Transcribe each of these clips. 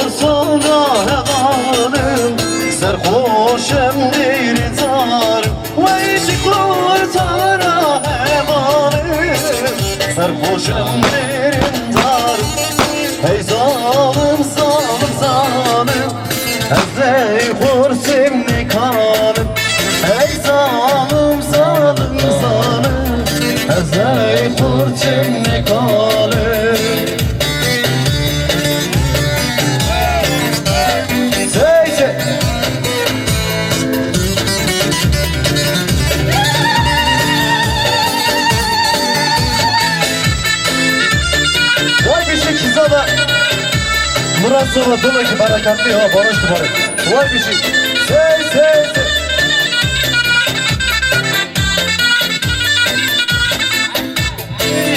sonra hevanım serhoşem bir zarım Vay çıklara hevanım serhoşem bir zarım Hey zalim zalim zalim Ezey kursim nikanım Hey zalim zalim zalim Ezey kursim nikanım Murat sonra dolu ki barakatlı ya barıştı barış. Vay bir şey. Sey.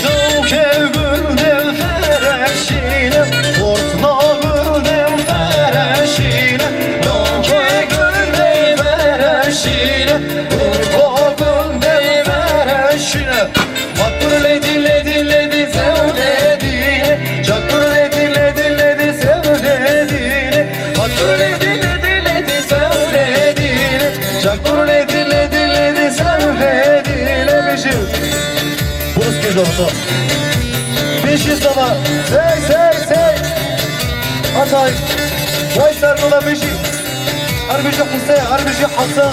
İdo kevgürdem fereşine Ortlağırdem fereşine İdo kevgürdem fereşine Ortlağırdem fereşine Makbul ledi ledi ledi sevledine Çakır ledi ledi ledi sevledine Makbul ledi ledi ledi sevledine Çakır ledi ledi ledi sevledine Beşir Burası göz oldu Beşir sana Sey Atay Vay sarmala Beşir Harbici Hüseyin Harbici Hasan